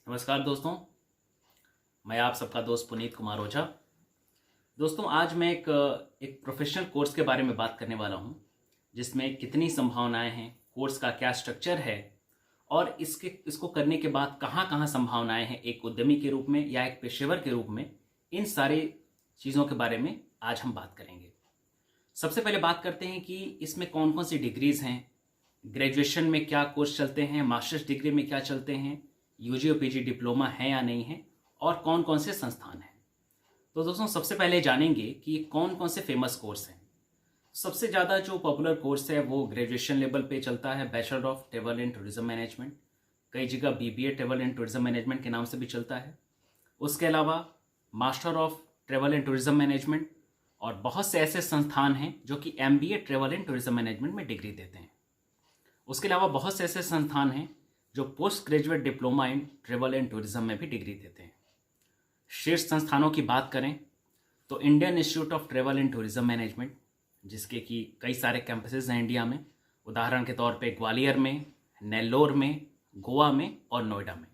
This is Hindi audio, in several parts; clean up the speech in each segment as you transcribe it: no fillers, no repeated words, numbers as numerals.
नमस्कार दोस्तों, मैं आप सबका दोस्त पुनीत कुमार ओझा। दोस्तों, आज मैं एक प्रोफेशनल कोर्स के बारे में बात करने वाला हूं, जिसमें कितनी संभावनाएं हैं, कोर्स का क्या स्ट्रक्चर है और इसको करने के बाद कहां कहां संभावनाएं हैं एक उद्यमी के रूप में या एक पेशेवर के रूप में। इन सारी चीज़ों के बारे में आज हम बात करेंगे। सबसे पहले बात करते हैं कि इसमें कौन कौन सी डिग्रीज़ हैं, ग्रेजुएशन में क्या कोर्स चलते हैं, मास्टर्स डिग्री में क्या चलते हैं, यूजी और पीजी डिप्लोमा है या नहीं है, और कौन कौन से संस्थान हैं। तो दोस्तों, सबसे पहले जानेंगे कि कौन कौन से फेमस कोर्स हैं। सबसे ज़्यादा जो पॉपुलर कोर्स है वो ग्रेजुएशन लेवल पे चलता है, bachelor of travel and tourism management. कई जगह BBA travel and tourism management के नाम से भी चलता है। उसके अलावा master of travel and tourism management, और बहुत से ऐसे संस्थान हैं जो कि MBA travel and tourism management में डिग्री देते हैं। उसके अलावा बहुत से ऐसे संस्थान हैं जो post graduate diploma in travel and tourism में भी डिग्री देते हैं। शीर्ष संस्थानों की बात करें तो Indian institute of travel and tourism management, जिसके कि कई सारे कैंपसेस हैं इंडिया में। उदाहरण के तौर पे ग्वालियर में, नेल्लोर में, गोवा में और नोएडा में।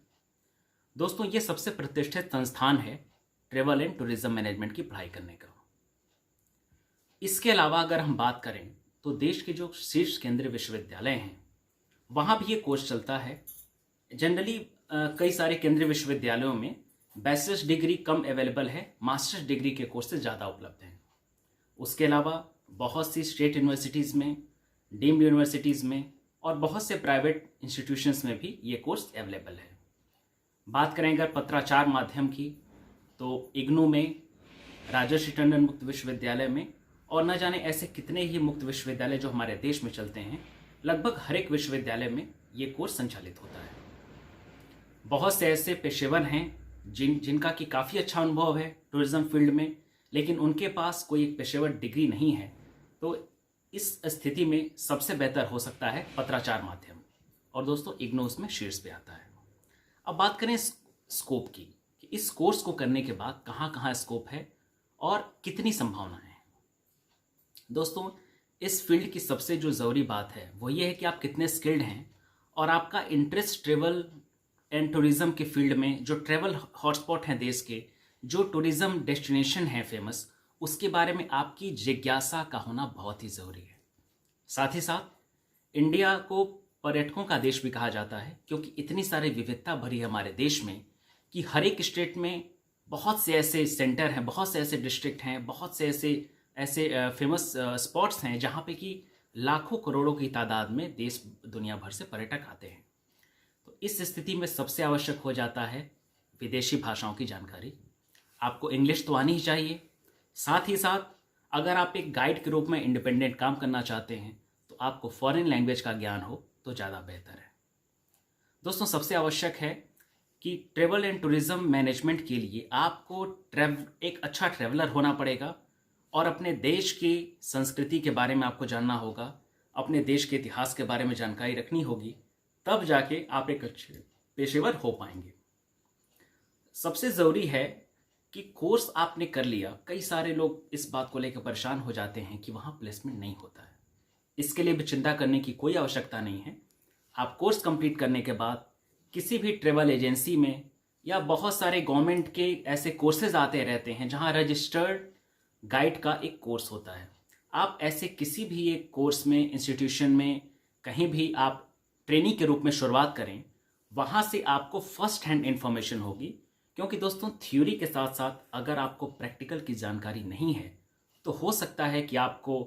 दोस्तों, ये सबसे प्रतिष्ठित संस्थान है ट्रैवल एंड टूरिज्म मैनेजमेंट की पढ़ाई करने का। इसके अलावा अगर हम बात करें तो देश के जो शीर्ष केंद्रीय विश्वविद्यालय हैं वहाँ भी ये कोर्स चलता है। जनरली कई सारे केंद्रीय विश्वविद्यालयों में बैचलर्स डिग्री कम अवेलेबल है, मास्टर्स डिग्री के कोर्सेज ज़्यादा उपलब्ध हैं। उसके अलावा बहुत सी स्टेट यूनिवर्सिटीज़ में, डीम्ड यूनिवर्सिटीज़ में और बहुत से प्राइवेट इंस्टीट्यूशंस में भी ये कोर्स अवेलेबल है। बात करें अगर पत्राचार माध्यम की तो इग्नू में, राजर्षि टंडन मुक्त विश्वविद्यालय में और न जाने ऐसे कितने ही मुक्त विश्वविद्यालय जो हमारे देश में चलते हैं, लगभग हर एक विश्वविद्यालय में ये कोर्स संचालित होता है। बहुत से ऐसे पेशेवर हैं जिनका कि काफ़ी अच्छा अनुभव है टूरिज्म फील्ड में, लेकिन उनके पास कोई एक पेशेवर डिग्री नहीं है। तो इस स्थिति में सबसे बेहतर हो सकता है पत्राचार माध्यम, और दोस्तों इग्नू उसमें शीर्ष पे आता है। अब बात करें स्कोप की कि इस कोर्स को करने के बाद कहाँ कहाँ स्कोप है और कितनी संभावनाएं हैं। दोस्तों, इस फील्ड की सबसे जो ज़रूरी बात है वो ये है कि आप कितने स्किल्ड हैं और आपका इंटरेस्ट ट्रेवल एंड टूरिज़्म के फील्ड में, जो ट्रेवल हॉटस्पॉट हैं देश के, जो टूरिज़्म डेस्टिनेशन है फेमस, उसके बारे में आपकी जिज्ञासा का होना बहुत ही ज़रूरी है। साथ ही साथ इंडिया को पर्यटकों का देश भी कहा जाता है, क्योंकि इतनी सारी विविधता भरी है हमारे देश में कि हर एक स्टेट में बहुत से ऐसे सेंटर हैं, बहुत से ऐसे डिस्ट्रिक्ट हैं, बहुत से ऐसे फेमस स्पॉट्स हैं जहाँ पे कि लाखों करोड़ों की तादाद में देश दुनिया भर से पर्यटक आते हैं। तो इस स्थिति में सबसे आवश्यक हो जाता है विदेशी भाषाओं की जानकारी। आपको इंग्लिश तो आनी ही चाहिए। साथ ही साथ अगर आप एक गाइड के रूप में इंडिपेंडेंट काम करना चाहते हैं तो आपको फॉरेन लैंग्वेज का ज्ञान हो तो ज़्यादा बेहतर है। दोस्तों, सबसे आवश्यक है कि ट्रैवल एंड टूरिज़्म मैनेजमेंट के लिए आपको एक अच्छा ट्रैवलर होना पड़ेगा और अपने देश की संस्कृति के बारे में आपको जानना होगा, अपने देश के इतिहास के बारे में जानकारी रखनी होगी, तब जाके आप एक अच्छे पेशेवर हो पाएंगे। सबसे ज़रूरी है कि कोर्स आपने कर लिया। कई सारे लोग इस बात को लेकर परेशान हो जाते हैं कि वहाँ प्लेसमेंट नहीं होता है। इसके लिए भी चिंता करने की कोई आवश्यकता नहीं है। आप कोर्स कंप्लीट करने के बाद किसी भी ट्रैवल एजेंसी में या बहुत सारे गवर्नमेंट के ऐसे कोर्सेज आते रहते हैं जहाँ रजिस्टर्ड गाइड का एक कोर्स होता है। आप ऐसे किसी भी एक कोर्स में, इंस्टीट्यूशन में, कहीं भी आप ट्रेनिंग के रूप में शुरुआत करें, वहाँ से आपको फर्स्ट हैंड इन्फॉर्मेशन होगी। क्योंकि दोस्तों, थ्योरी के साथ साथ अगर आपको प्रैक्टिकल की जानकारी नहीं है तो हो सकता है कि आपको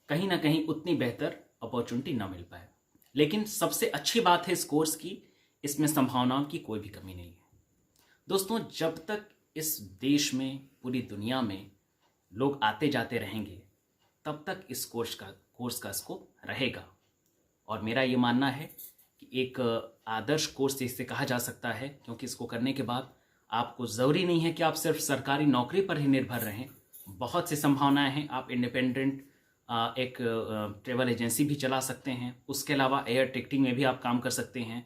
कहीं ना कहीं उतनी बेहतर अपॉर्चुनिटी ना मिल पाए। लेकिन सबसे अच्छी बात है इस कोर्स की, इसमें संभावनाओं की कोई भी कमी नहीं है। दोस्तों, जब तक इस देश में, पूरी दुनिया में लोग आते जाते रहेंगे, तब तक इस कोर्स का स्कोप रहेगा। और मेरा ये मानना है कि एक आदर्श कोर्स इसे कहा जा सकता है, क्योंकि इसको करने के बाद आपको ज़रूरी नहीं है कि आप सिर्फ सरकारी नौकरी पर ही निर्भर रहें। बहुत सी संभावनाएं हैं। आप इंडिपेंडेंट एक ट्रैवल एजेंसी भी चला सकते हैं। उसके अलावा एयर टिकटिंग में भी आप काम कर सकते हैं।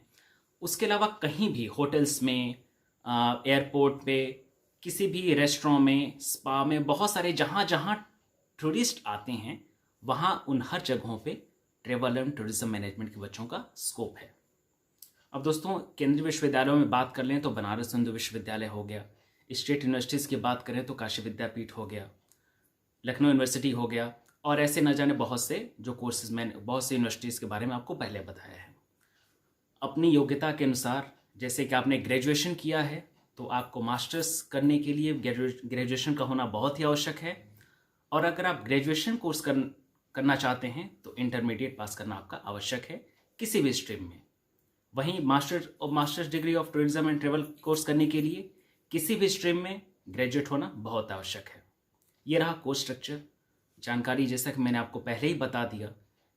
उसके अलावा कहीं भी होटल्स में, एयरपोर्ट पे, किसी भी रेस्टोरेंट में, स्पा में, बहुत सारे जहाँ जहाँ टूरिस्ट आते हैं वहाँ उन हर जगहों पे ट्रैवल एंड टूरिज्म मैनेजमेंट के बच्चों का स्कोप है। अब दोस्तों केंद्रीय विश्वविद्यालयों में बात कर लें तो बनारस हिंदू विश्वविद्यालय हो गया, स्टेट यूनिवर्सिटीज़ की बात करें तो काशी विद्यापीठ हो गया, लखनऊ यूनिवर्सिटी हो गया, और ऐसे न जाने बहुत से जो कोर्सेज मैंने बहुत से यूनिवर्सिटीज़ के बारे में आपको पहले बताया है। अपनी योग्यता के अनुसार, जैसे कि आपने ग्रेजुएशन किया है तो आपको मास्टर्स करने के लिए ग्रेजुएशन का होना बहुत ही आवश्यक है, और अगर आप ग्रेजुएशन कोर्स करना चाहते हैं तो इंटरमीडिएट पास करना आपका आवश्यक है किसी भी स्ट्रीम में। वहीं masters degree of tourism and travel course करने के लिए किसी भी स्ट्रीम में ग्रेजुएट होना बहुत आवश्यक है। ये रहा कोर्स स्ट्रक्चर। जानकारी जैसा कि मैंने आपको पहले ही बता दिया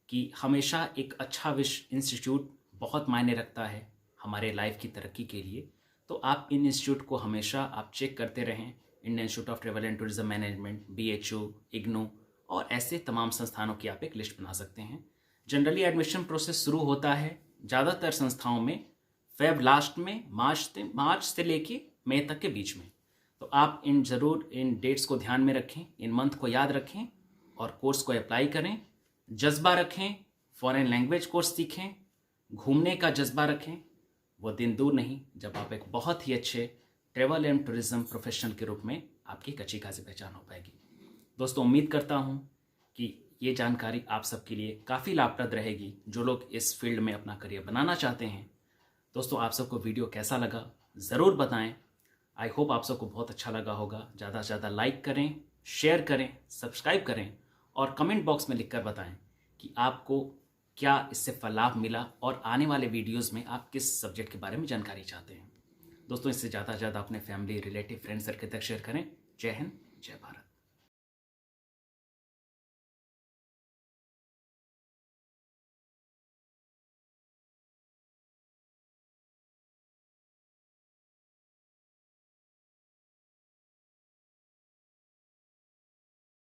कि हमेशा एक अच्छा इंस्टीट्यूट बहुत मायने रखता है हमारे लाइफ की तरक्की के लिए, तो आप इन इंस्टीट्यूट को हमेशा आप चेक करते रहें। Indian institute of travel and tourism management, BHU, IGNOU और ऐसे तमाम संस्थानों की आप एक लिस्ट बना सकते हैं। जनरली एडमिशन प्रोसेस शुरू होता है ज़्यादातर संस्थाओं में फेब लास्ट में, मार्च से लेके मई तक के बीच में। तो आप ज़रूर इन डेट्स को ध्यान में रखें, इन मंथ को याद रखें और कोर्स को अप्लाई करें। जज्बा रखें, फॉरेन लैंग्वेज कोर्स सीखें, घूमने का जज्बा रखें। वो दिन दूर नहीं जब आप एक बहुत ही अच्छे ट्रेवल एंड टूरिज्म प्रोफेशनल के रूप में आपकी अच्छी खासी पहचान हो पाएगी। दोस्तों उम्मीद करता हूँ कि ये जानकारी आप सबके लिए काफ़ी लाभप्रद रहेगी जो लोग इस फील्ड में अपना करियर बनाना चाहते हैं। दोस्तों आप सबको वीडियो कैसा लगा ज़रूर बताएं। आई होप आप सबको बहुत अच्छा लगा होगा। ज़्यादा से ज़्यादा लाइक करें, शेयर करें, सब्सक्राइब करें और कमेंट बॉक्स में लिखकर बताएं कि आपको क्या इससे लाभ मिला और आने वाले वीडियोस में आप किस सब्जेक्ट के बारे में जानकारी चाहते हैं। दोस्तों इससे ज़्यादा से ज़्यादा अपने फैमिली, रिलेटिव, फ्रेंड सर्कल तक शेयर करें। जय हिंद, जय भारत।